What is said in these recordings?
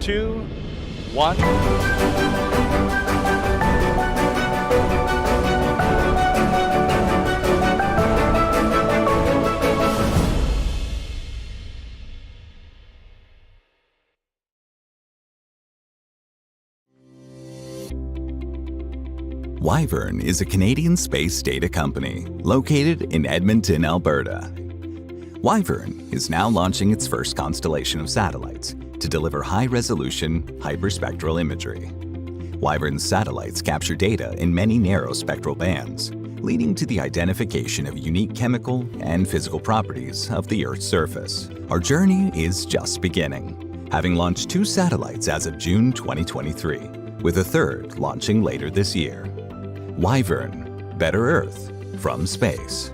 2, 1. Wyvern is a Canadian space data company located in Edmonton, Alberta. Wyvern is now launching its first constellation of satellites to deliver high-resolution, hyperspectral imagery. Wyvern's satellites capture data in many narrow spectral bands, leading to the identification of unique chemical and physical properties of the Earth's surface. Our journey is just beginning, having launched 2 satellites as of June 2023, with a third launching later this year. Wyvern, Better Earth from Space.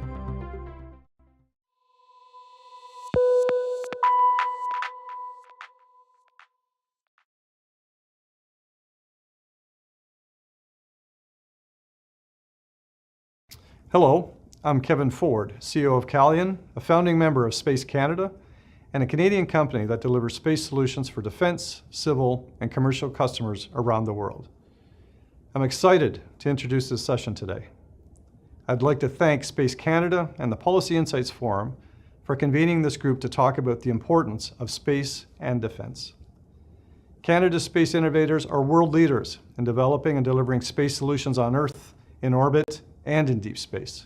Hello, I'm Kevin Ford, CEO of Calian, a founding member of Space Canada, and a Canadian company that delivers space solutions for defense, civil, and commercial customers around the world. I'm excited to introduce this session today. I'd like to thank Space Canada and the Policy Insights Forum for convening this group to talk about the importance of space and defense. Canada's space innovators are world leaders in developing and delivering space solutions on Earth, in orbit, and in deep space.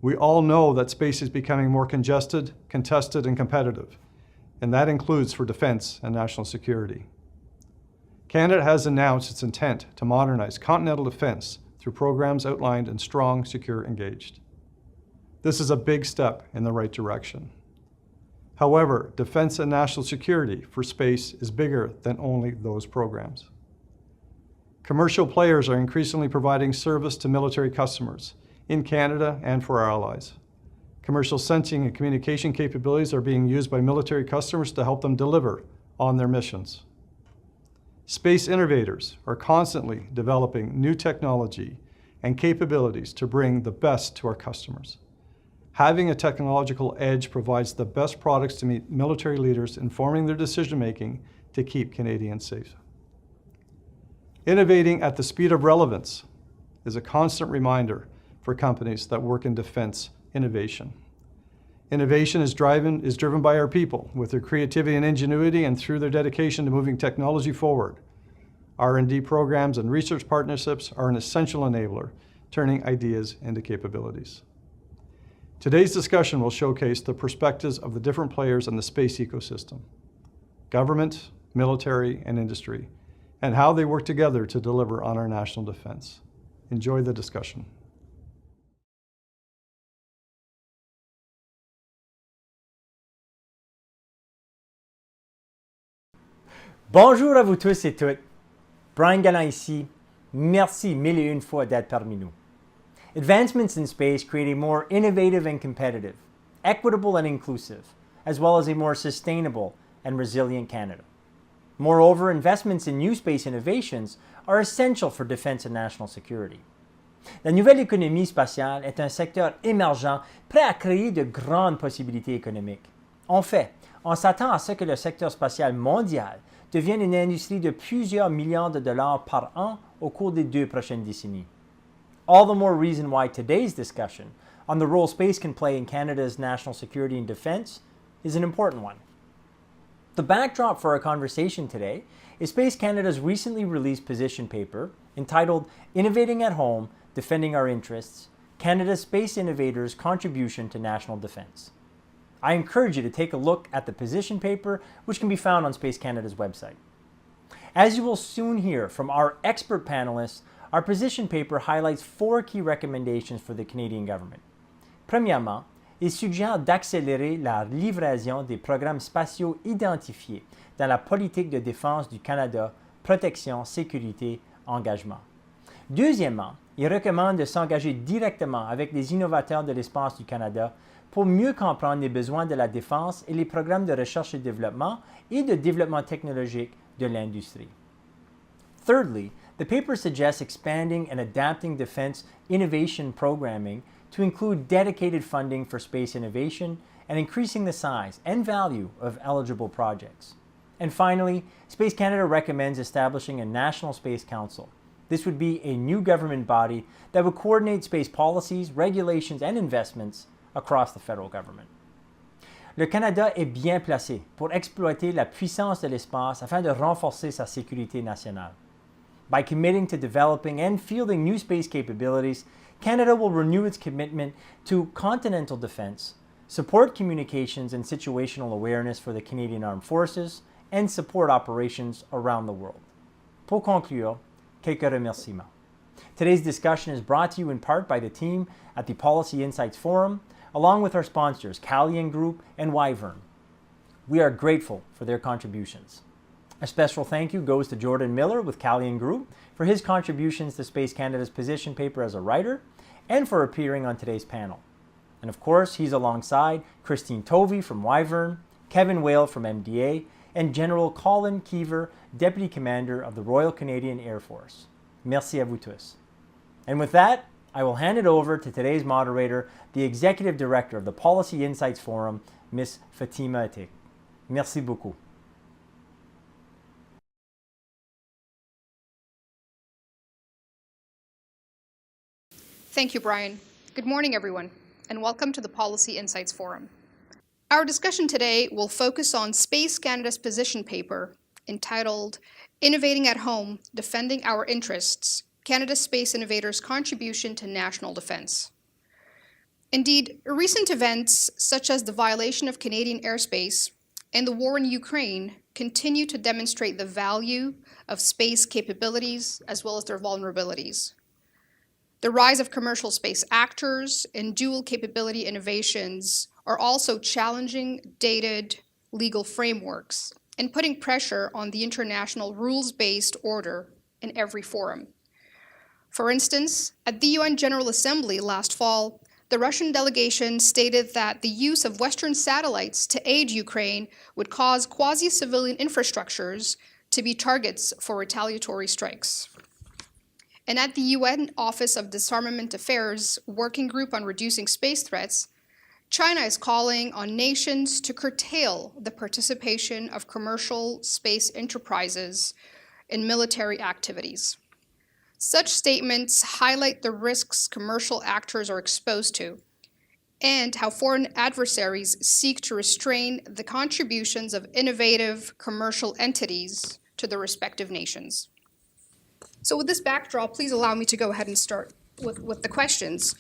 We all know that space is becoming more congested, contested, and competitive, and that includes for defense and national security. Canada has announced its intent to modernize continental defense through programs outlined in Strong, Secure, Engaged. This is a big step in the right direction. However, defense and national security for space is bigger than only those programs. Commercial players are increasingly providing service to military customers in Canada and for our allies. Commercial sensing and communication capabilities are being used by military customers to help them deliver on their missions. Space innovators are constantly developing new technology and capabilities to bring the best to our customers. Having a technological edge provides the best products to meet military leaders informing their decision-making to keep Canadians safe. Innovating at the speed of relevance is a constant reminder for companies that work in defense innovation. Innovation is driven by our people with their creativity and ingenuity and through their dedication to moving technology forward. R&D programs and research partnerships are an essential enabler, turning ideas into capabilities. Today's discussion will showcase the perspectives of the different players in the space ecosystem, government, military, and industry, and how they work together to deliver on our national defense. Enjoy the discussion. Bonjour à vous tous et toutes. Brian Gallant ici. Merci mille et une fois d'être parmi nous. Advancements in space create a more innovative and competitive, equitable and inclusive, as well as a more sustainable and resilient Canada. Moreover, investments in new space innovations are essential for defense and national security. La nouvelle économie spatiale est un secteur émergent prêt à créer de grandes possibilités économiques. En fait, on s'attend à ce que le secteur spatial mondial devienne une industrie de plusieurs milliards de dollars par an au cours des 2 prochaines décennies. All the more reason why today's discussion on the role space can play in Canada's national security and defense is an important one. The backdrop for our conversation today is Space Canada's recently released position paper entitled Innovating at Home, Defending Our Interests, Canada's Space Innovators' Contribution to National Defense. I encourage you to take a look at the position paper, which can be found on Space Canada's website. As you will soon hear from our expert panelists, our position paper highlights 4 key recommendations for the Canadian government. Premièrement, il suggère d'accélérer la livraison des programmes spatiaux identifiés dans la politique de défense du Canada, protection, sécurité, engagement. Deuxièmement, il recommande de s'engager directement avec les innovateurs de l'espace du Canada pour mieux comprendre les besoins de la défense et les programmes de recherche et développement et de développement technologique de l'industrie. Thirdly, the paper suggests expanding and adapting defense innovation programming to include dedicated funding for space innovation and increasing the size and value of eligible projects. And finally, Space Canada recommends establishing a National Space Council. This would be a new government body that would coordinate space policies, regulations, and investments across the federal government. Le Canada est bien placé pour exploiter la puissance de l'espace afin de renforcer sa sécurité nationale. By committing to developing and fielding new space capabilities, Canada will renew its commitment to continental defense, support communications and situational awareness for the Canadian Armed Forces, and support operations around the world. Pour conclure, quelques remerciements. Today's discussion is brought to you in part by the team at the Policy Insights Forum, along with our sponsors, Calian Group and Wyvern. We are grateful for their contributions. A special thank you goes to Jordan Miller with Calian Group for his contributions to Space Canada's position paper as a writer and for appearing on today's panel. And of course, he's alongside Christine Tovee from Wyvern, Kevin Whale from MDA, and General Colin Keiver, Deputy Commander of the Royal Canadian Air Force. Merci à vous tous. And with that, I will hand it over to today's moderator, the Executive Director of the Policy Insights Forum, Ms. Fatima Atik. Merci beaucoup. Thank you, Brian. Good morning, everyone, and welcome to the Policy Insights Forum. Our discussion today will focus on Space Canada's position paper entitled Innovating at Home, Defending Our Interests, Canada's Space Innovators' Contribution to National Defence. Indeed, recent events such as the violation of Canadian airspace and the war in Ukraine continue to demonstrate the value of space capabilities as well as their vulnerabilities. The rise of commercial space actors and dual capability innovations are also challenging dated legal frameworks and putting pressure on the international rules-based order in every forum. For instance, at the UN General Assembly last fall, the Russian delegation stated that the use of Western satellites to aid Ukraine would cause quasi-civilian infrastructures to be targets for retaliatory strikes. And at the UN Office of Disarmament Affairs Working Group on Reducing Space Threats, China is calling on nations to curtail the participation of commercial space enterprises in military activities. Such statements highlight the risks commercial actors are exposed to and how foreign adversaries seek to restrain the contributions of innovative commercial entities to their respective nations. So with this backdrop, please allow me to go ahead and start with the questions.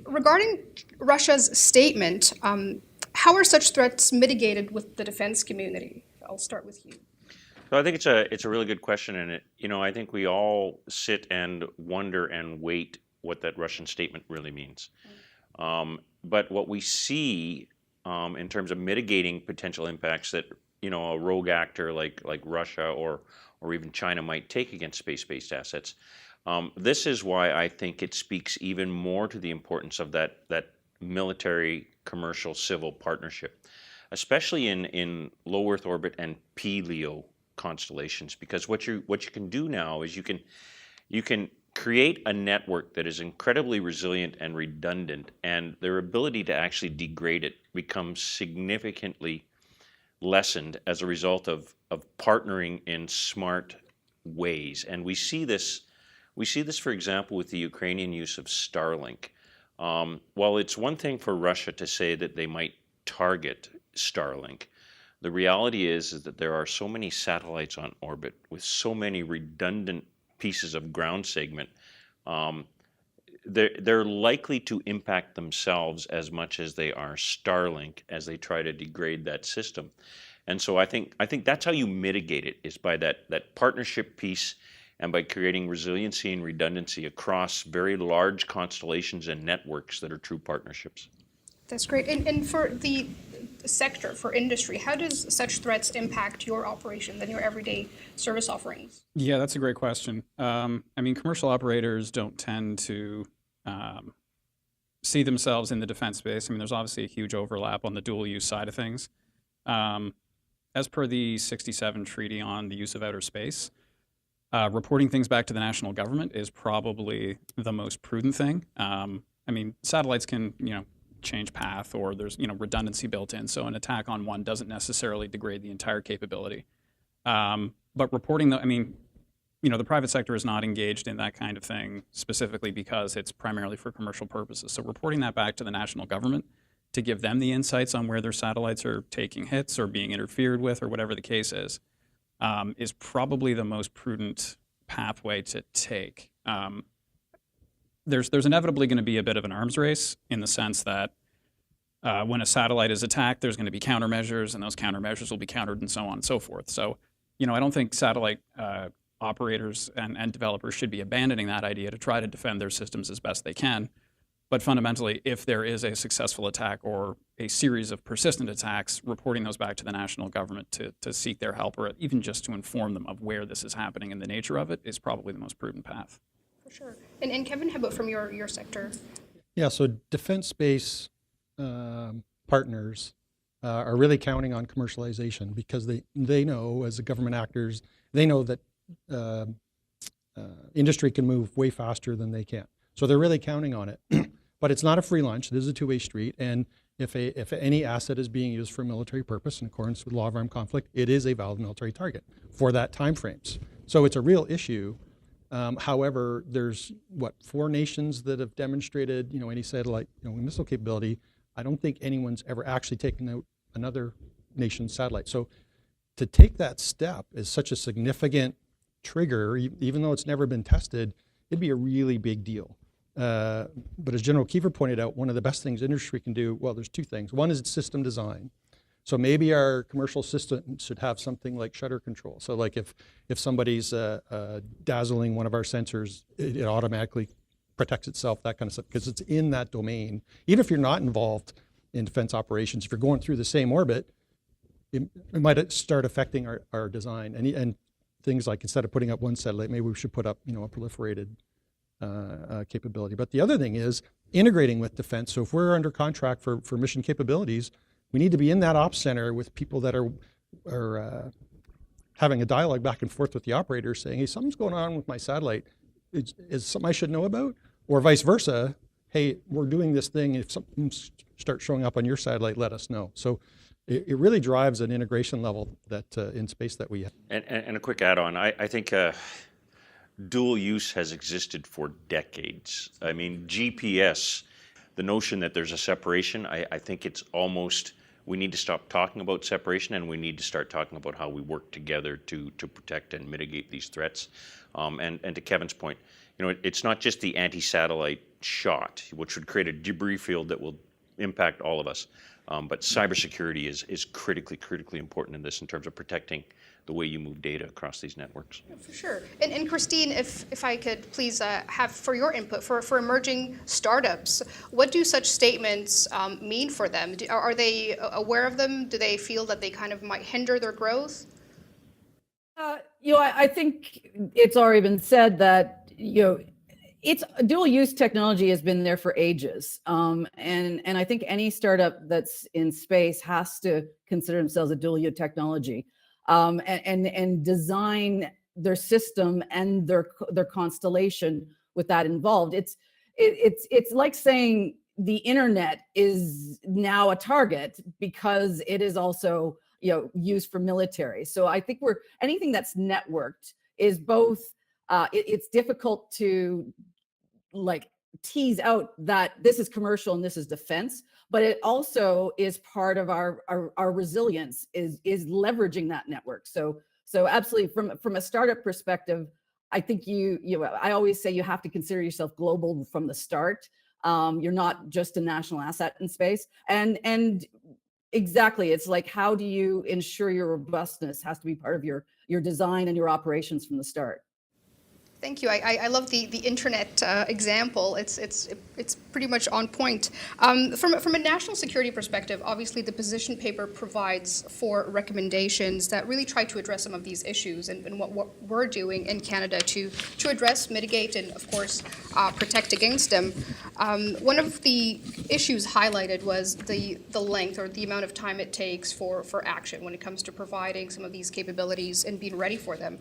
Regarding Russia's statement, how are such threats mitigated with the defense community? I'll start with you. So I think it's a really good question, and I think we all sit and wonder and wait what that Russian statement really means. But what we see in terms of mitigating potential impacts that a rogue actor like Russia or even China might take against space-based assets. This is why I think it speaks even more to the importance of that military, commercial, civil partnership, especially in low Earth orbit and P-LEO constellations. Because what you can do now is you can create a network that is incredibly resilient and redundant, and their ability to actually degrade it becomes significantly lessened as a result of partnering in smart ways. And we see this, for example, with the Ukrainian use of Starlink. While it's one thing for Russia to say that they might target Starlink, the reality is that there are so many satellites on orbit with so many redundant pieces of ground segment. They're likely to impact themselves as much as they are Starlink as they try to degrade that system. And so I think that's how you mitigate it, is by that partnership piece and by creating resiliency and redundancy across very large constellations and networks that are true partnerships. That's great. And for the sector, for industry, how does such threats impact your operations and your everyday service offerings? Yeah, that's a great question. Commercial operators don't tend to see themselves in the defense space. There's obviously a huge overlap on the dual use side of things. As per the 67 Treaty on the Use of Outer Space, reporting things back to the national government is probably the most prudent thing. Satellites can, change path, or there's redundancy built in. So an attack on one doesn't necessarily degrade the entire capability. But reporting, the private sector is not engaged in that kind of thing specifically because it's primarily for commercial purposes. So reporting that back to the national government to give them the insights on where their satellites are taking hits or being interfered with or whatever the case is probably the most prudent pathway to take. There's inevitably going to be a bit of an arms race in the sense that when a satellite is attacked, there's going to be countermeasures, and those countermeasures will be countered and so on and so forth. So, I don't think satellite operators and developers should be abandoning that idea to try to defend their systems as best they can. But fundamentally, if there is a successful attack or a series of persistent attacks, reporting those back to the national government to seek their help, or even just to inform them of where this is happening and the nature of it, is probably the most prudent path. For sure. And Kevin, how about from your sector? Yeah, so defense space partners are really counting on commercialization because they know, as the government actors, they know that industry can move way faster than they can. So they're really counting on it. But it's not a free lunch. It is a two-way street. And if any asset is being used for a military purpose in accordance with law of armed conflict, it is a valid military target for that time frames. So it's a real issue. However, there's 4 nations that have demonstrated, any satellite, missile capability. I don't think anyone's ever actually taken out another nation's satellite. So to take that step is such a significant trigger, even though it's never been tested, it'd be a really big deal. But as General Keiver pointed out, one of the best things industry can do, well, there's 2 things. One is system design. So maybe our commercial system should have something like shutter control. So like if somebody's dazzling one of our sensors, it automatically protects itself, that kind of stuff, because it's in that domain. Even if you're not involved in defense operations, if you're going through the same orbit, it might start affecting our design. And things like, instead of putting up one satellite, maybe we should put up a proliferated capability. But the other thing is integrating with defense. So if we're under contract for mission capabilities, we need to be in that ops center with people that are having a dialogue back and forth with the operator saying, hey, something's going on with my satellite. Is something I should know about? Or vice versa, hey, we're doing this thing. If something starts showing up on your satellite, let us know. So it really drives an integration level that in space that we have. And a quick add-on, I think dual use has existed for decades. I mean, GPS, the notion that there's a separation, I think it's almost, we need to stop talking about separation, and we need to start talking about how we work together to protect and mitigate these threats. And to Kevin's point, it's not just the anti-satellite shot, which would create a debris field that will impact all of us. But cybersecurity is critically important in this in terms of protecting the way you move data across these networks. Yeah, for sure. And Christine, if I could please have for your input for emerging startups, what do such statements mean for them? Are they aware of them? Do they feel that they kind of might hinder their growth? I think it's already been said that, it's dual use technology has been there for ages. And I think any startup that's in space has to consider themselves a dual use technology and design their system and their constellation with that involved. It's like saying the internet is now a target because it is also used for military. So I think anything that's networked is both. It's difficult to tease out that this is commercial and this is defense, but it also is part of our resilience is leveraging that network. So absolutely, from a startup perspective, I think I always say you have to consider yourself global from the start. You're not just a national asset in space, and exactly, it's like, how do you ensure your robustness has to be part of your design and your operations from the start. Thank you. I love the internet example. It's pretty much on point. From a national security perspective, obviously the position paper provides 4 recommendations that really try to address some of these issues and what we're doing in Canada to address, mitigate, and of course protect against them. One of the issues highlighted was the length or the amount of time it takes for action when it comes to providing some of these capabilities and being ready for them.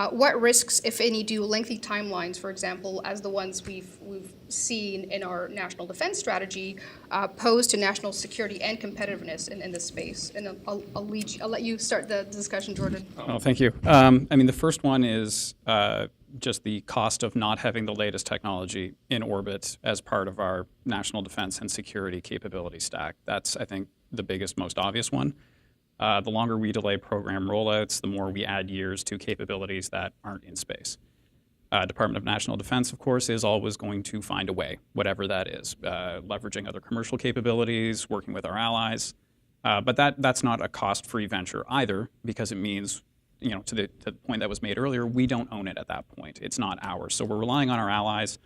What risks, if any, do you lengthy timelines, for example, as the ones we've seen in our national defense strategy, pose to national security and competitiveness in this space? And I'll let you start the discussion, Jordan. Oh, thank you. I mean, the first one is just the cost of not having the latest technology in orbit as part of our national defense and security capability stack. That's, I think, the biggest, most obvious one. The longer we delay program rollouts, the more we add years to capabilities that aren't in space. Department of National Defense, of course, is always going to find a way, whatever that is, leveraging other commercial capabilities, working with our allies. But that's not a cost-free venture either, because it means, to the point that was made earlier, we don't own it at that point. It's not ours. So we're relying on our allies.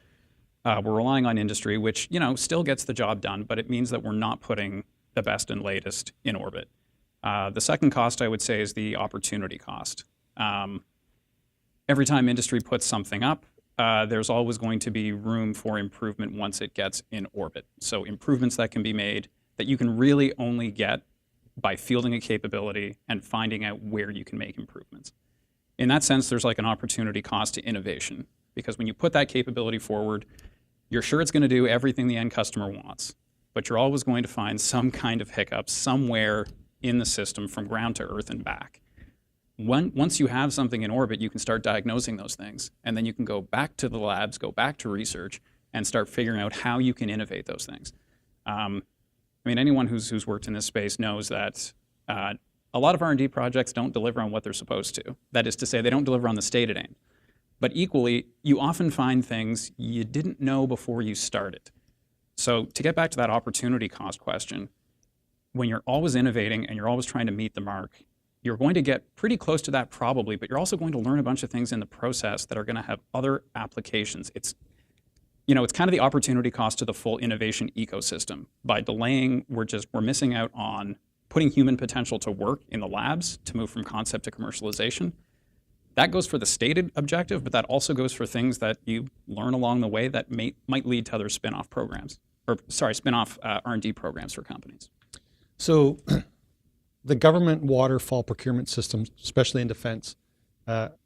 We're relying on industry, which, still gets the job done, but it means that we're not putting the best and latest in orbit. The second cost, I would say, is the opportunity cost. Every time industry puts something up, there's always going to be room for improvement once it gets in orbit. So improvements that can be made that you can really only get by fielding a capability and finding out where you can make improvements. In that sense, there's like an opportunity cost to innovation, because when you put that capability forward, you're sure it's going to do everything the end customer wants, but you're always going to find some kind of hiccup somewhere in the system from ground to earth and back. Once you have something in orbit, you can start diagnosing those things, and then you can go back to the labs, go back to research, and start figuring out how you can innovate those things. Anyone who's worked in this space knows that a lot of R&D projects don't deliver on what they're supposed to. That is to say, they don't deliver on the stated aim. But equally, you often find things you didn't know before you started. So to get back to that opportunity cost question, when you're always innovating and you're always trying to meet the mark, you're going to get pretty close to that probably, but you're also going to learn a bunch of things in the process that are going to have other applications. It's kind of the opportunity cost to the full innovation ecosystem. By delaying, we're missing out on putting human potential to work in the labs to move from concept to commercialization. That goes for the stated objective, but that also goes for things that you learn along the way that might lead to other spin-off programs, spin-off R&D programs for companies. So the government waterfall procurement system, especially in defense,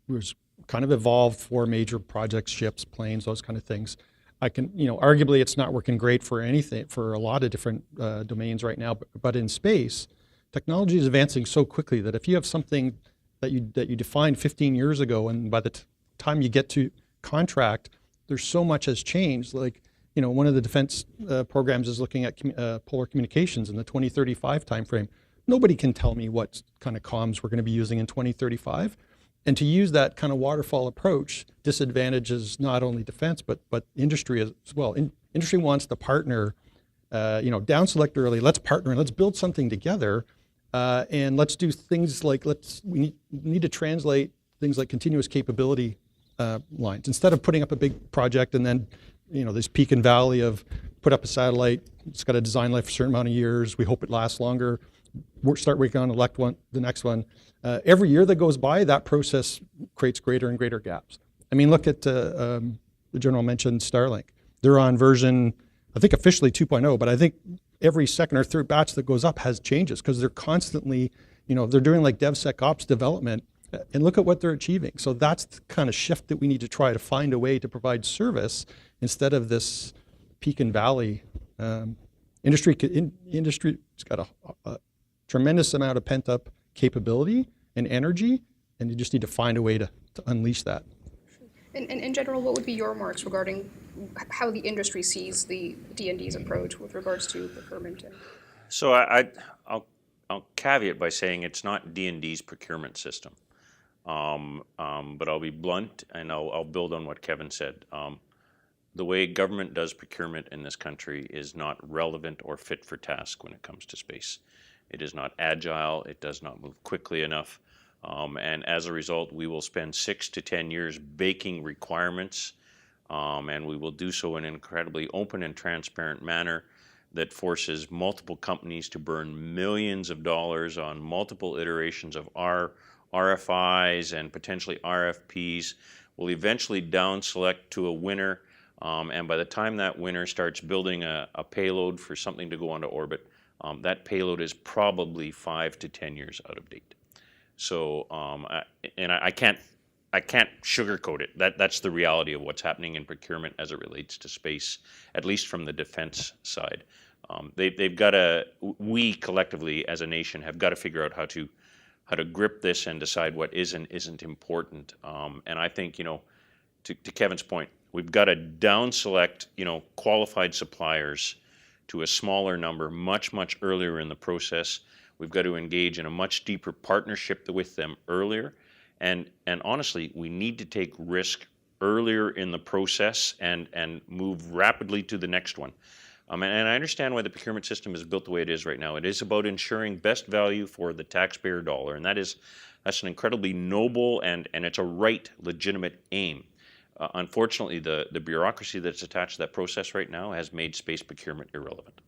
was kind of evolved for major projects, ships, planes, those kind of things. Arguably it's not working great for anything, for a lot of different domains right now, but in space, technology is advancing so quickly that if you have something that you defined 15 years ago, and by the time you get to contract, there's so much has changed. Like, one of the defense programs is looking at polar communications in the 2035 timeframe. Nobody can tell me what kind of comms we're going to be using in 2035. And to use that kind of waterfall approach disadvantages not only defense, but industry as well. Industry wants to partner, down select early, let's partner and let's build something together. And let's do things like, we need to translate things like continuous capability lines. Instead of putting up a big project and then, this peak and valley of put up a satellite, it's got a design life for a certain amount of years, we hope it lasts longer, start working on the next one. Every year that goes by, that process creates greater and greater gaps. Look at the General mentioned Starlink. They're on version, I think officially 2.0, but I think every second or third batch that goes up has changes because they're constantly, they're doing like DevSecOps development, and look at what they're achieving. So that's the kind of shift that we need to try to find a way to provide service instead of this peak and valley. Industry's got a tremendous amount of pent up capability and energy, and you just need to find a way to unleash that. And in general, what would be your remarks regarding how the industry sees the D&D's approach with regards to procurement? So I'll caveat by saying it's not D&D's procurement system, but I'll be blunt and I'll build on what Kevin said. The way government does procurement in this country is not relevant or fit for task when it comes to space. It is not agile, it does not move quickly enough, and as a result, we will spend 6 to 10 years baking requirements, and we will do so in an incredibly open and transparent manner that forces multiple companies to burn millions of dollars on multiple iterations of our RFIs and potentially RFPs. We'll eventually down select to a winner, and by the time that winner starts building a payload for something to go onto orbit, that payload is probably 5 to 10 years out of date. So, I can't I can't sugarcoat it. That's the reality of what's happening in procurement as it relates to space, at least from the defense side. They've got to, we collectively as a nation have got to figure out how to grip this and decide what is and isn't important. And I think, to Kevin's point, we've got to down select, qualified suppliers to a smaller number much earlier in the process. We've got to engage in a much deeper partnership with them earlier. And honestly, we need to take risk earlier in the process and move rapidly to the next one. And I understand why the procurement system is built the way it is right now. It is about ensuring best value for the taxpayer dollar, and that's an incredibly noble and it's a right, legitimate aim. Unfortunately, the bureaucracy that's attached to that process right now has made space procurement irrelevant.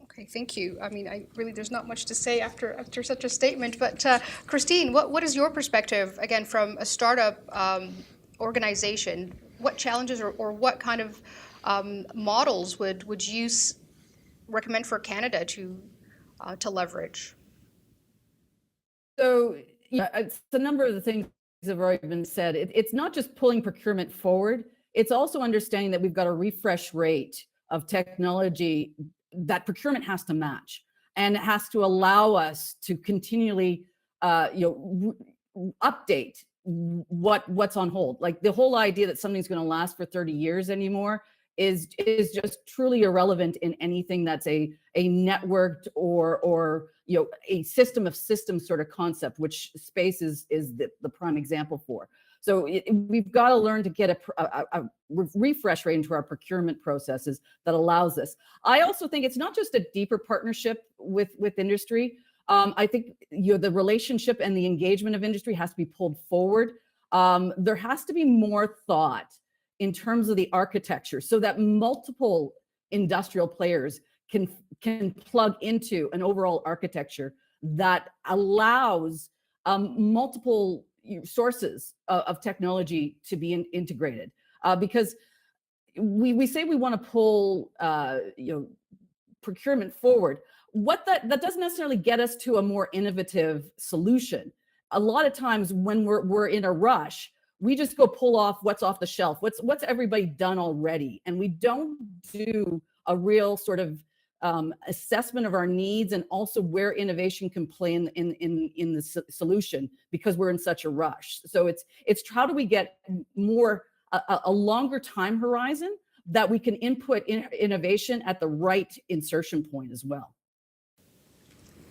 Okay, thank you. I mean, there's not much to say after such a statement, but Christine, what is your perspective, again, from a startup organization? What challenges or what kind of models would you recommend for Canada to leverage? So, it's a number of the things that have already been said. It's not just pulling procurement forward, it's also understanding that we've got a refresh rate of technology that procurement has to match, and it has to allow us to continually update what's on hold. Like the whole idea that something's going to last for 30 years anymore is just truly irrelevant in anything that's a networked or a system of systems sort of concept, which space is the prime example for. So we've got to learn to get a refresh rate into our procurement processes that allows this. I also think it's not just a deeper partnership with industry. I think the relationship and the engagement of industry has to be pulled forward. There has to be more thought in terms of the architecture so that multiple industrial players can plug into an overall architecture that allows multiple sources of technology to be integrated, because we say we want to pull procurement forward. What that doesn't necessarily get us to a more innovative solution. A lot of times when we're in a rush, we just go pull off what's off the shelf, what's everybody done already, and we don't do a real sort of assessment of our needs and also where innovation can play in the solution, because we're in such a rush. So it's how do we get more a longer time horizon that we can input innovation at the right insertion point as well.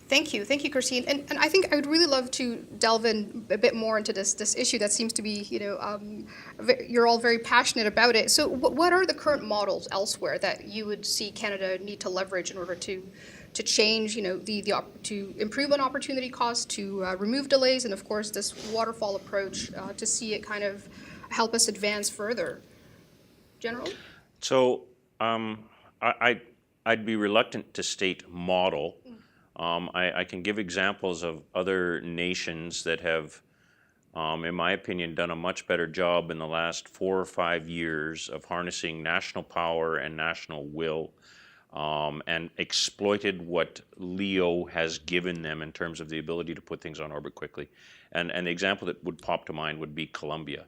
Thank you, Christine. And I think I would really love to delve in a bit more into this issue that seems to be, you're all very passionate about it. So what are the current models elsewhere that you would see Canada need to leverage in order to change, to improve on opportunity costs, to remove delays, and of course this waterfall approach to see it kind of help us advance further? General? So I'd be reluctant to state model. I can give examples of other nations that have, in my opinion, done a much better job in the last 4 or 5 years of harnessing national power and national will, and exploited what LEO has given them in terms of the ability to put things on orbit quickly. And the example that would pop to mind would be Colombia.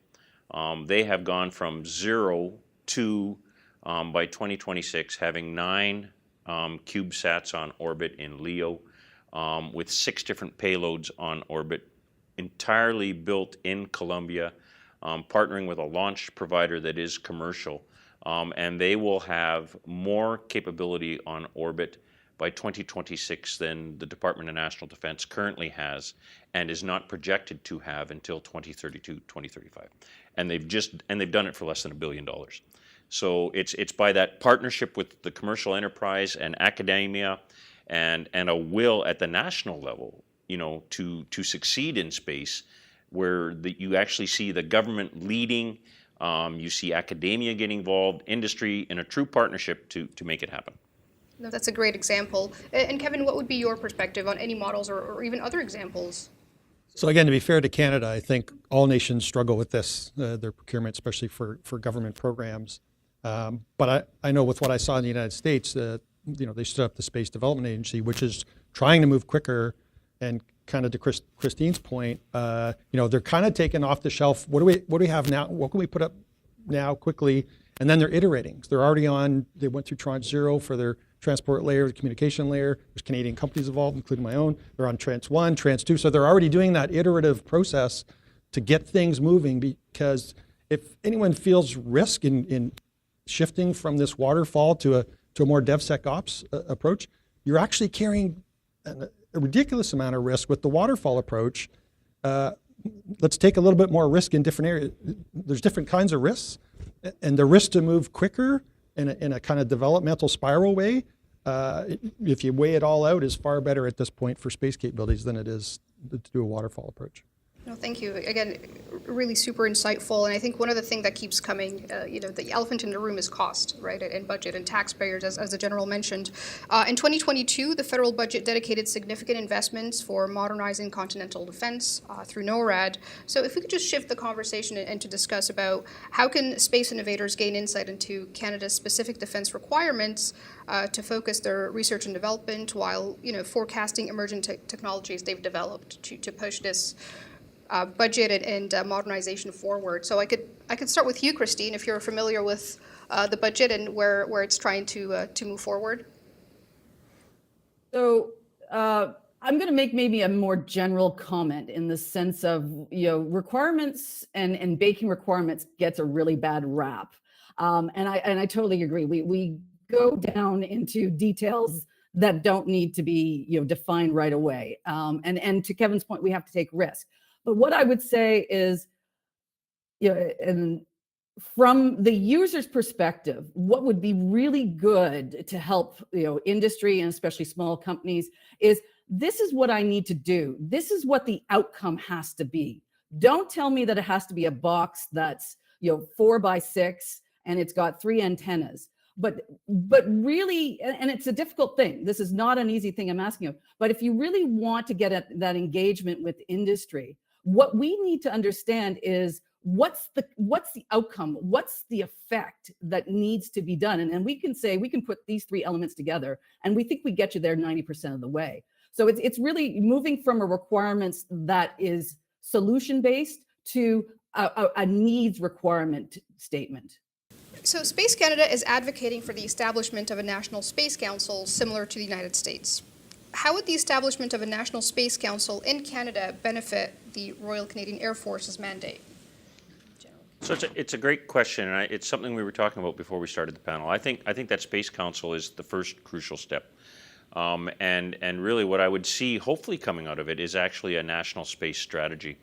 They have gone from 0 to, by 2026, having 9 CubeSats on orbit in LEO, with 6 different payloads on orbit, entirely built in Colombia, partnering with a launch provider that is commercial. And they will have more capability on orbit by 2026 than the Department of National Defense currently has and is not projected to have until 2032, 2035. And they've done it for less than $1 billion. So it's by that partnership with the commercial enterprise and academia and a will at the national level, to succeed in space, where you actually see the government leading, you see academia getting involved, industry in a true partnership to make it happen. No, that's a great example. And Kevin, what would be your perspective on any models or even other examples? So again, to be fair to Canada, I think all nations struggle with this, their procurement, especially for government programs. But I know with what I saw in the United States, they stood up the Space Development Agency, which is trying to move quicker And kind of to Christine's point, they're kind of taken off the shelf. What do we have now? What can we put up now quickly? And then they're iterating. So they're already they went through tranche 0 for their transport layer, the communication layer. There's Canadian companies involved, including my own. They're on tranche 1, tranche 2. So they're already doing that iterative process to get things moving, because if anyone feels risk in shifting from this waterfall to a more DevSecOps approach, you're actually carrying a ridiculous amount of risk with the waterfall approach. Let's take a little bit more risk in different areas. There's different kinds of risks, and the risk to move quicker in a kind of developmental spiral way, if you weigh it all out, is far better at this point for space capabilities than it is to do a waterfall approach. No, thank you. Again, really super insightful. And I think one of the things that keeps coming, the elephant in the room is cost, right, and budget and taxpayers, as the General mentioned. In 2022, the federal budget dedicated significant investments for modernizing continental defense through NORAD. So if we could just shift the conversation and to discuss about how can space innovators gain insight into Canada's specific defense requirements to focus their research and development while, forecasting emerging technologies they've developed to push this budget and modernization forward. So I could start with you, Christine, if you're familiar with the budget and where it's trying to move forward. So I'm going to make maybe a more general comment in the sense of, requirements and baking requirements gets a really bad rap. And I totally agree. We go down into details that don't need to be, defined right away. And to Kevin's point, we have to take risk. But what I would say is, and from the user's perspective, what would be really good to help, industry and especially small companies is, this is what I need to do. This is what the outcome has to be. Don't tell me that it has to be a box that's, 4 by 6 and it's got 3 antennas. But really, and it's a difficult thing. This is not an easy thing I'm asking of. But if you really want to get at that engagement with industry, what we need to understand is what's the outcome, what's the effect that needs to be done, and we can say we can put these 3 elements together, and we think we get you there 90% of the way. So it's really moving from a requirements that is solution based to a needs requirement statement. So Space Canada is advocating for the establishment of a National Space Council similar to the United States. How would the establishment of a National Space Council in Canada benefit the Royal Canadian Air Force's mandate? So it's a great question, and it's something we were talking about before we started the panel. I think that Space Council is the first crucial step. And really what I would see hopefully coming out of it is actually a national space strategy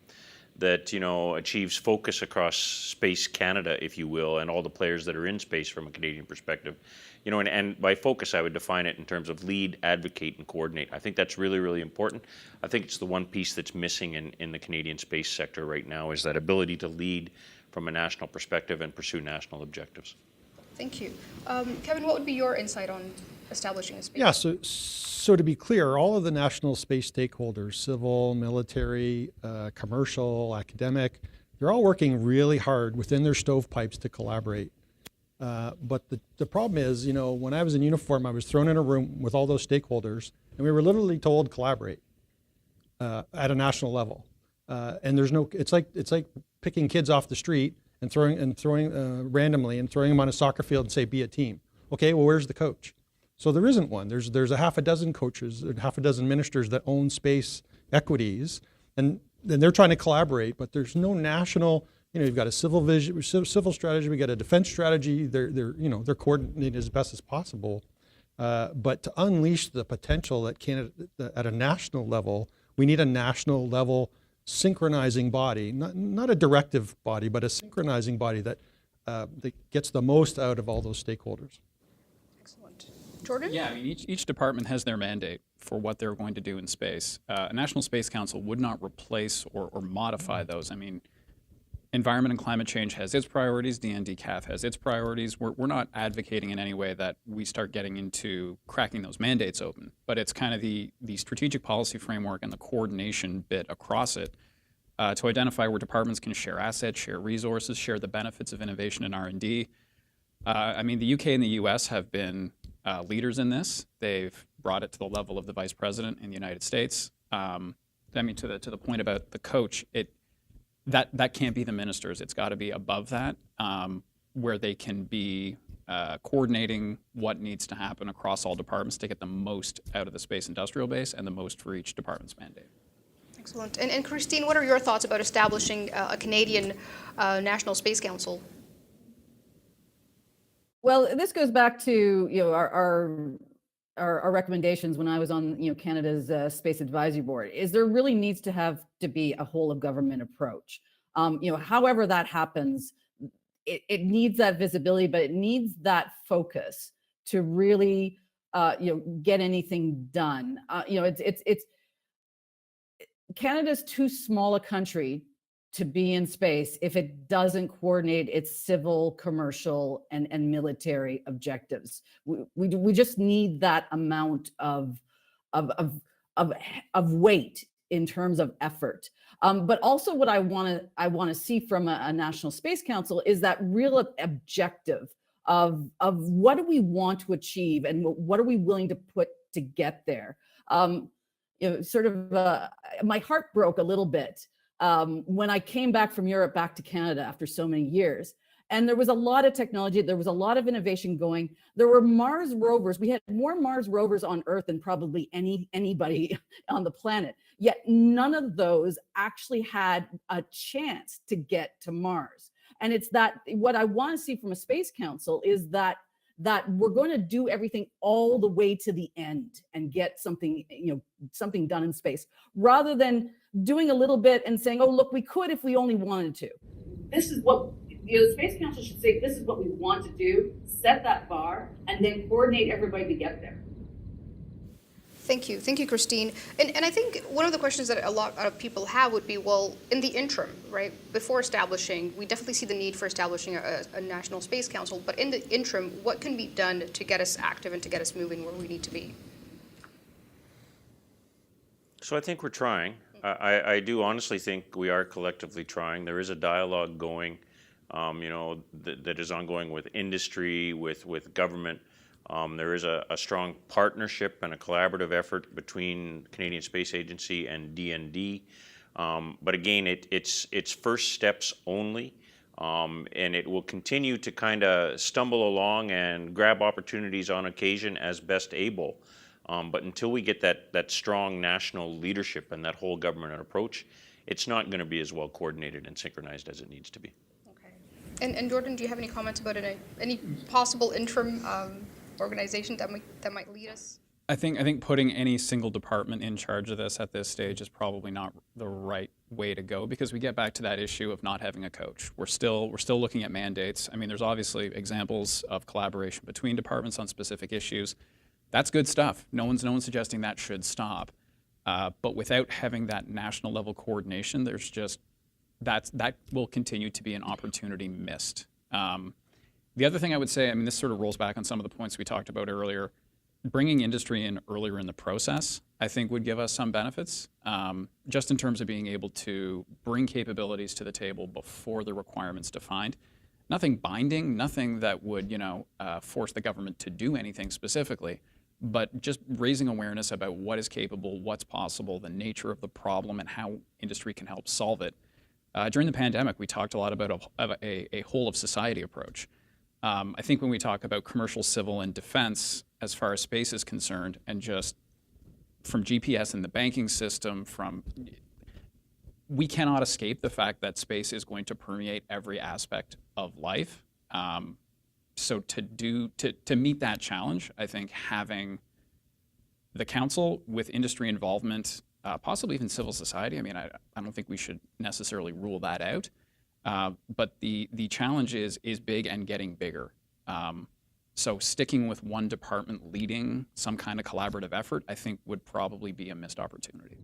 that, achieves focus across Space Canada, if you will, and all the players that are in space from a Canadian perspective. And by focus, I would define it in terms of lead, advocate, and coordinate. I think that's really, really important. I think it's the one piece that's missing in the Canadian space sector right now, is that ability to lead from a national perspective and pursue national objectives. Thank you. Kevin, what would be your insight on establishing a space? Yeah, so to be clear, all of the national space stakeholders, civil, military, commercial, academic, they're all working really hard within their stovepipes to collaborate. But the problem is, when I was in uniform, I was thrown in a room with all those stakeholders, and we were literally told collaborate at a national level. And there's no, it's like picking kids off the street and throwing randomly and throwing them on a soccer field and say, be a team. Okay, well, where's the coach? So there isn't one. There's a half a dozen coaches, half a dozen ministers that own space equities, and they're trying to collaborate, but there's no national. You've got a civil strategy, we got a defense strategy. They're coordinated as best as possible, but to unleash the potential at Canada at a national level, we need a national level synchronizing body, not a directive body, but a synchronizing body that gets the most out of all those stakeholders. Excellent. Jordan? Yeah, each department has their mandate for what they're going to do in space. A National Space Council would not replace or modify those. Environment and climate change has its priorities, DND-CAF has its priorities. We're not advocating in any way that we start getting into cracking those mandates open, but it's kind of the strategic policy framework and the coordination bit across it to identify where departments can share assets, share resources, share the benefits of innovation and R&D. The UK and the US have been leaders in this. They've brought it to the level of the Vice President in the United States. I mean, to the point about the coach, that can't be the ministers. It's got to be above that, where they can be coordinating what needs to happen across all departments to get the most out of the space industrial base and the most for each department's mandate. Excellent. And Christine, what are your thoughts about establishing a Canadian National Space Council? Well, this goes back to our recommendations when I was on Canada's Space Advisory Board. Is there really needs to be a whole of government approach? However that happens, it needs that visibility, but it needs that focus to really get anything done. It's Canada's too small a country to be in space if it doesn't coordinate its civil, commercial, and military objectives. We just need that amount of weight in terms of effort. But also, what I want to see from a National Space Council is that real objective of what do we want to achieve and what are we willing to put to get there. My heart broke a little bit when I came back from Europe back to Canada after so many years. And there was a lot of technology. There was a lot of innovation going. There were Mars rovers. We had more Mars rovers on Earth than probably anybody on the planet. Yet none of those actually had a chance to get to Mars. And it's that what I want to see from a space council is that we're going to do everything all the way to the end and get something done in space, rather than doing a little bit and saying, oh, look, we could if we only wanted to. This is what the Space Council should say. This is what we want to do, set that bar, and then coordinate everybody to get there. Thank you, Christine. And I think one of the questions that a lot of people have would be, well, in the interim, right, before establishing, we definitely see the need for establishing a National Space Council, but in the interim, what can be done to get us active and to get us moving where we need to be? So I think we're trying. I do honestly think we are collectively trying. There is a dialogue going, that is ongoing with industry, with government. There is a strong partnership and a collaborative effort between Canadian Space Agency and DND. But again, it's first steps only, and it will continue to kind of stumble along and grab opportunities on occasion as best able. But until we get that strong national leadership and that whole government approach, it's not going to be as well coordinated and synchronized as it needs to be. Okay. And Jordan, do you have any comments about any possible interim organization that might lead us? I think putting any single department in charge of this at this stage is probably not the right way to go, because we get back to that issue of not having a coach. We're still looking at mandates. I mean, there's obviously examples of collaboration between departments on specific issues. That's good stuff. No one's suggesting that should stop. But without having that national level coordination, there's just that will continue to be an opportunity missed. The other thing I would say, I mean, this sort of rolls back on some of the points we talked about earlier. Bringing industry in earlier in the process, I think, would give us some benefits, just in terms of being able to bring capabilities to the table before the requirements defined. Nothing binding, nothing that would, force the government to do anything specifically, but just raising awareness about what is capable, what's possible, the nature of the problem, and how industry can help solve it. During the pandemic, we talked a lot about a whole of society approach. I think when we talk about commercial, civil, and defense, as far as space is concerned, and just from GPS in the banking system, we cannot escape the fact that space is going to permeate every aspect of life. So to meet that challenge, I think having the council with industry involvement, possibly even civil society, I mean, I don't think we should necessarily rule that out. But the challenge is big and getting bigger. So sticking with one department leading some kind of collaborative effort, I think, would probably be a missed opportunity.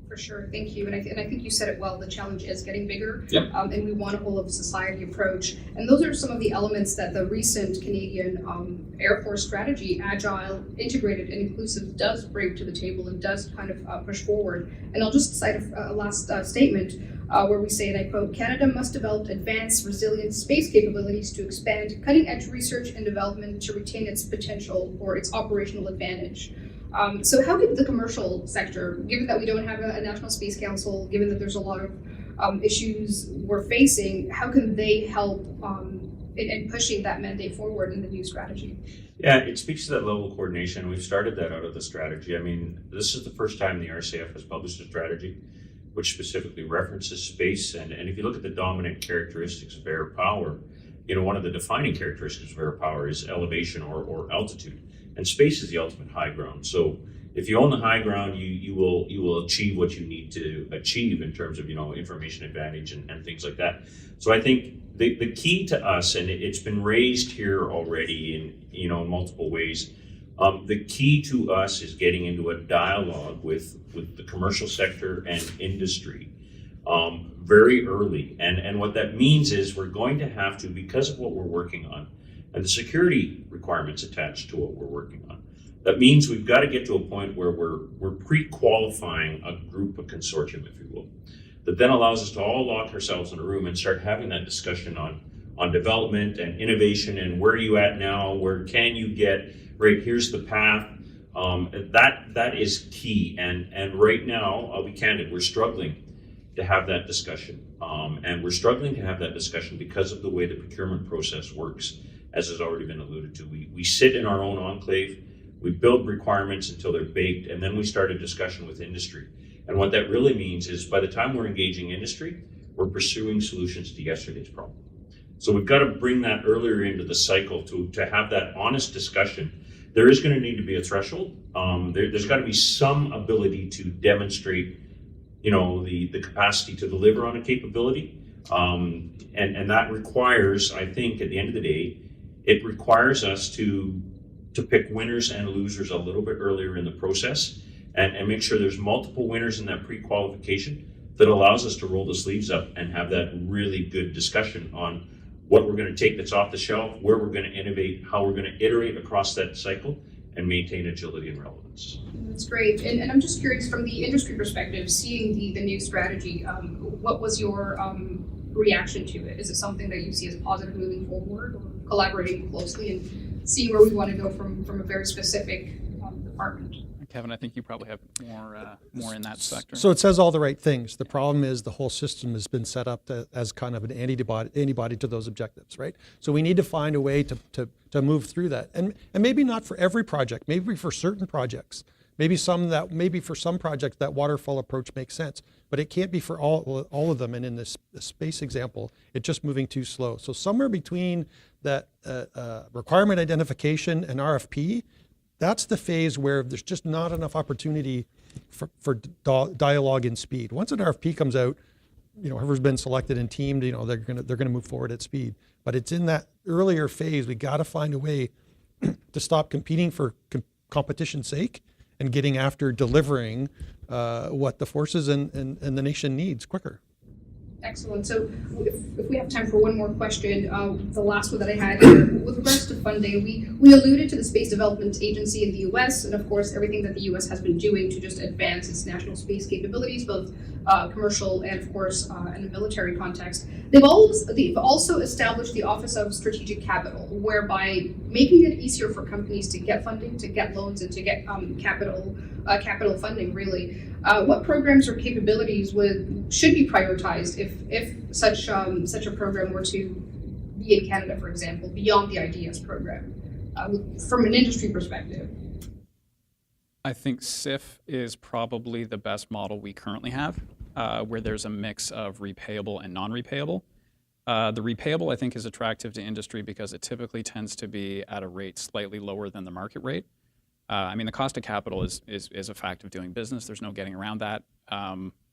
For sure, thank you. And I think you said it well, the challenge is getting bigger. Yep. And we want a whole of society approach. And those are some of the elements that the recent Canadian Air Force strategy, agile, integrated, and inclusive, does bring to the table and does kind of push forward. And I'll just cite a last statement where we say, and I quote, "Canada must develop advanced, resilient space capabilities to expand cutting-edge research and development to retain its potential or its operational advantage." So how could the commercial sector, given that we don't have a National Space Council, given that there's a lot of issues we're facing, how can they help in pushing that mandate forward in the new strategy? Yeah, it speaks to that level of coordination. We've started that out of the strategy. I mean, this is the first time the RCAF has published a strategy which specifically references space. And if you look at the dominant characteristics of air power, one of the defining characteristics of air power is elevation or altitude. And space is the ultimate high ground. So if you own the high ground, you will achieve what you need to achieve in terms of information advantage and things like that. So I think the key to us, and it's been raised here already in multiple ways, the key to us is getting into a dialogue with the commercial sector and industry very early. And what that means is we're going to have to, because of what we're working on and the security requirements attached to what we're working on, that means we've got to get to a point where we're pre-qualifying a group, a consortium, if you will, that then allows us to all lock ourselves in a room and start having that discussion on development and innovation and where are you at now, where can you get, right, here's the path. That is key. And right now, I'll be candid, we're struggling to have that discussion. And we're struggling to have that discussion because of the way the procurement process works, as has already been alluded to. We sit in our own enclave, we build requirements until they're baked, and then we start a discussion with industry. And what that really means is by the time we're engaging industry, we're pursuing solutions to yesterday's problem. So we've got to bring that earlier into the cycle to have that honest discussion. There is going to need to be a threshold. There's got to be some ability to demonstrate, the capacity to deliver on a capability. And that requires, I think, at the end of the day, it requires us to pick winners and losers a little bit earlier in the process and make sure there's multiple winners in that pre-qualification that allows us to roll the sleeves up and have that really good discussion on what we're going to take that's off the shelf, where we're going to innovate, how we're going to iterate across that cycle and maintain agility and relevance. That's great. And I'm just curious, from the industry perspective, seeing the new strategy, what was your reaction to it? Is it something that you see as positive moving forward, or collaborating closely and seeing where we want to go from a very specific department? Kevin, I think you probably have more in that sector. So it says all the right things. The problem is the whole system has been set up as kind of an antibody to those objectives, right? So we need to find a way to move through that, and maybe not for every project, maybe for certain projects, maybe for some projects that waterfall approach makes sense, but it can't be for all of them. And in this space example, it's just moving too slow. So somewhere between that requirement identification and RFP, that's the phase where there's just not enough opportunity for dialogue and speed. Once an RFP comes out, whoever's been selected and teamed, they're gonna move forward at speed. But it's in that earlier phase, we got to find a way to stop competing for competition's sake and getting after delivering what the forces and the nation needs quicker. Excellent. So if we have time for one more question, the last one that I had here, with regards to funding, we alluded to the Space Development Agency in the U.S. and of course everything that the U.S. has been doing to just advance its national space capabilities, both commercial and of course in a military context. They've also established the Office of Strategic Capital, whereby making it easier for companies to get funding, to get loans, and to get capital funding, really. What programs or capabilities should be prioritized if such a program were to be in Canada, for example, beyond the IDEAS program, from an industry perspective? I think SIF is probably the best model we currently have, where there's a mix of repayable and non-repayable. The repayable, I think, is attractive to industry because it typically tends to be at a rate slightly lower than the market rate. The cost of capital is a fact of doing business. There's no getting around that.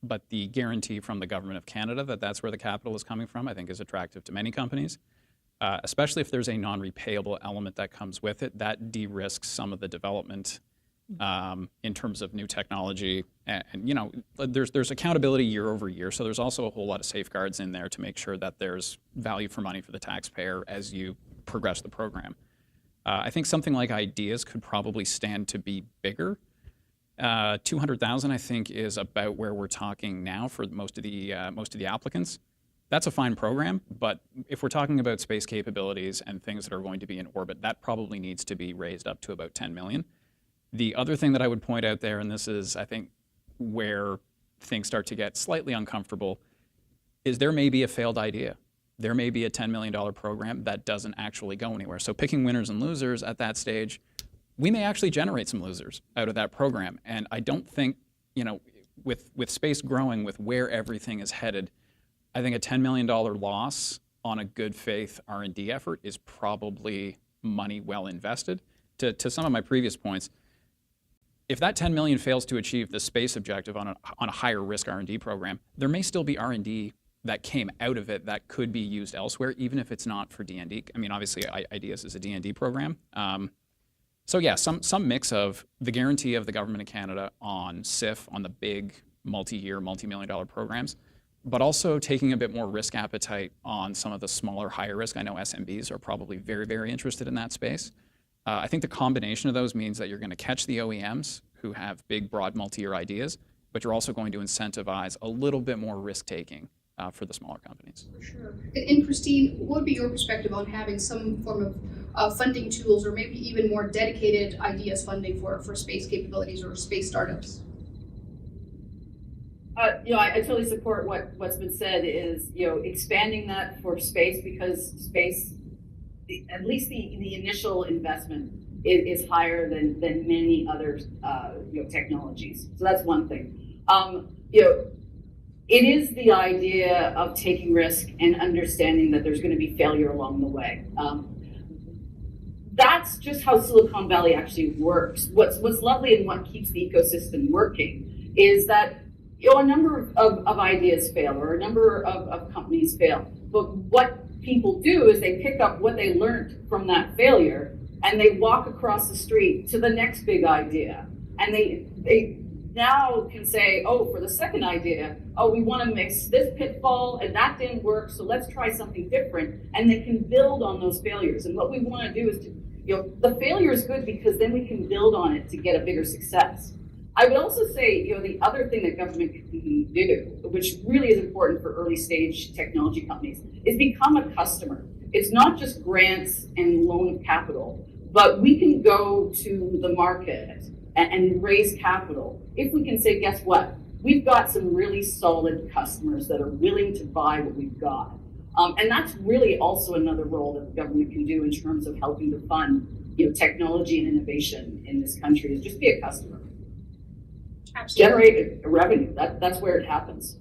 But the guarantee from the government of Canada that that's where the capital is coming from, I think, is attractive to many companies, especially if there's a non-repayable element that comes with it. That de-risks some of the development in terms of new technology. And there's accountability year over year, so there's also a whole lot of safeguards in there to make sure that there's value for money for the taxpayer as you progress the program. I think something like IDEAS could probably stand to be bigger. 200,000, I think, is about where we're talking now for most of the applicants. That's a fine program, but if we're talking about space capabilities and things that are going to be in orbit, that probably needs to be raised up to about 10 million. The other thing that I would point out there, and this is, I think, where things start to get slightly uncomfortable, is there may be a failed idea. There may be a $10 million program that doesn't actually go anywhere. So picking winners and losers at that stage, we may actually generate some losers out of that program. And I don't think, with space growing, with where everything is headed, I think a $10 million loss on a good faith R&D effort is probably money well invested. To some of my previous points, if that 10 million fails to achieve the space objective on a higher risk R&D program, there may still be R&D that came out of it that could be used elsewhere, even if it's not for D&D. I mean, obviously, IDEAS is a D&D program. So yeah, some mix of the guarantee of the Government of Canada on SIF, on the big multi-year, multi-million-dollar programs, but also taking a bit more risk appetite on some of the smaller, higher risk. I know SMBs are probably very, very interested in that space. I think the combination of those means that you're going to catch the OEMs who have big, broad, multi-year ideas, but you're also going to incentivize a little bit more risk-taking for the smaller companies. For sure. And Christine, what would be your perspective on having some form of funding tools, or maybe even more dedicated IDEAS funding for space capabilities or space startups? I totally support what's been said is, expanding that for space, because space, at least the initial investment is higher than many other technologies. So that's one thing. It is the idea of taking risk and understanding that there's going to be failure along the way. That's just how Silicon Valley actually works. What's lovely and what keeps the ecosystem working is that a number of ideas fail, or a number of companies fail. But what people do is they pick up what they learned from that failure and they walk across the street to the next big idea. And they now can say, for the second idea, we want to mix this pitfall and that didn't work, so let's try something different. And they can build on those failures. And what we want to do is the failure is good because then we can build on it to get a bigger success. I would also say, the other thing that government can do, which really is important for early stage technology companies, is become a customer. It's not just grants and loan of capital, but we can go to the market and raise capital if we can say, guess what? We've got some really solid customers that are willing to buy what we've got. And that's really also another role that the government can do in terms of helping to fund technology and innovation in this country, is just be a customer. Absolutely. Generate a revenue. That's where it happens.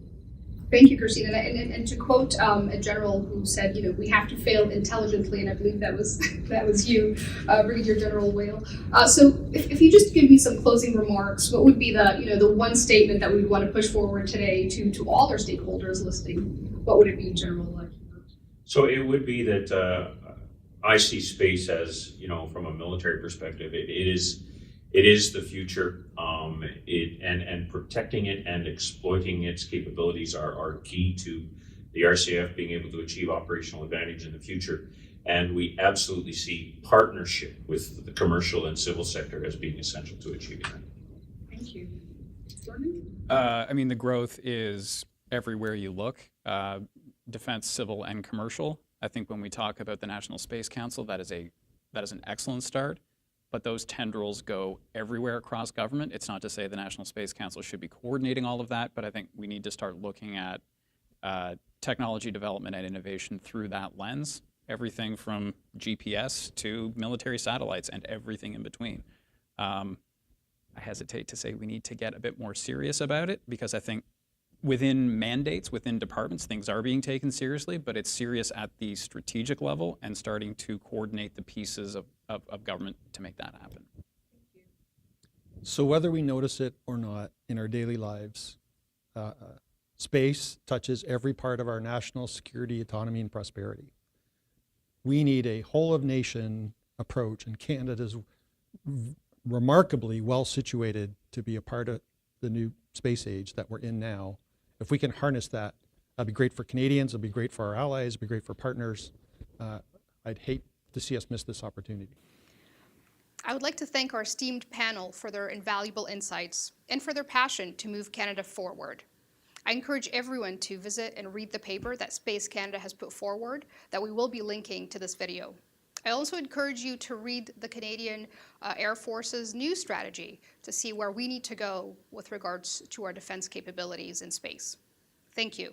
Thank you, Christine. And to quote a general who said, we have to fail intelligently, and I believe that was you, Brigadier General Whale. So if you just give me some closing remarks, what would be the one statement that we would want to push forward today to all our stakeholders listening? What would it be, General? So it would be that I see space as, from a military perspective, it is the future, and protecting it and exploiting its capabilities are key to the RCAF being able to achieve operational advantage in the future. And we absolutely see partnership with the commercial and civil sector as being essential to achieving that. Thank you. Jordan? The growth is everywhere you look, defense, civil, and commercial. I think when we talk about the National Space Council, that is an excellent start. But those tendrils go everywhere across government. It's not to say the National Space Council should be coordinating all of that, but I think we need to start looking at technology development and innovation through that lens. Everything from GPS to military satellites and everything in between. I hesitate to say we need to get a bit more serious about it, because I think within mandates, within departments, things are being taken seriously, but it's serious at the strategic level and starting to coordinate the pieces of government to make that happen. So whether we notice it or not in our daily lives, space touches every part of our national security, autonomy, and prosperity. We need a whole-of-nation approach, and Canada is remarkably well situated to be a part of the new space age that we're in now. If we can harness that, that'd be great for Canadians, it'd be great for our allies, it'd be great for partners. I'd hate to see us miss this opportunity. I would like to thank our esteemed panel for their invaluable insights and for their passion to move Canada forward. I encourage everyone to visit and read the paper that Space Canada has put forward that we will be linking to this video. I also encourage you to read the Canadian Air Force's new strategy to see where we need to go with regards to our defense capabilities in space. Thank you.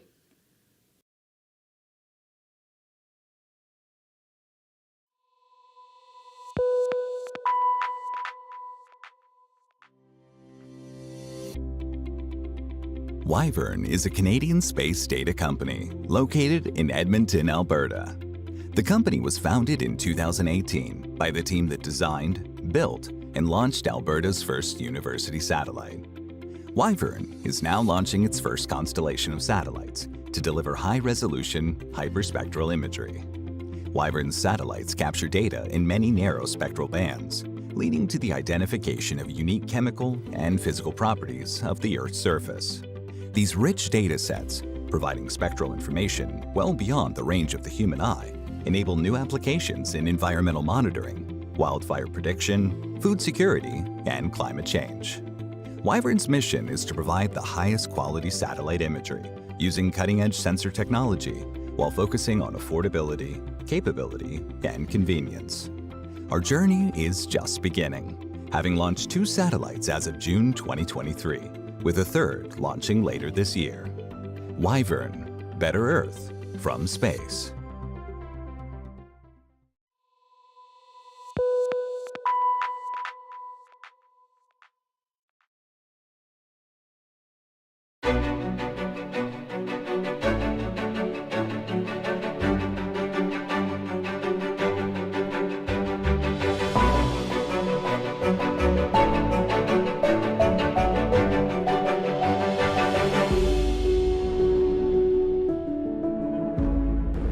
Wyvern is a Canadian space data company located in Edmonton, Alberta. The company was founded in 2018 by the team that designed, built, and launched Alberta's first university satellite. Wyvern is now launching its first constellation of satellites to deliver high-resolution, hyperspectral imagery. Wyvern's satellites capture data in many narrow spectral bands, leading to the identification of unique chemical and physical properties of the Earth's surface. These rich data sets, providing spectral information well beyond the range of the human eye, enable new applications in environmental monitoring, wildfire prediction, food security, and climate change. Wyvern's mission is to provide the highest quality satellite imagery using cutting-edge sensor technology while focusing on affordability, capability, and convenience. Our journey is just beginning, having launched 2 satellites as of June 2023, with a third launching later this year. Wyvern, Better Earth from space.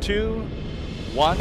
Two, one.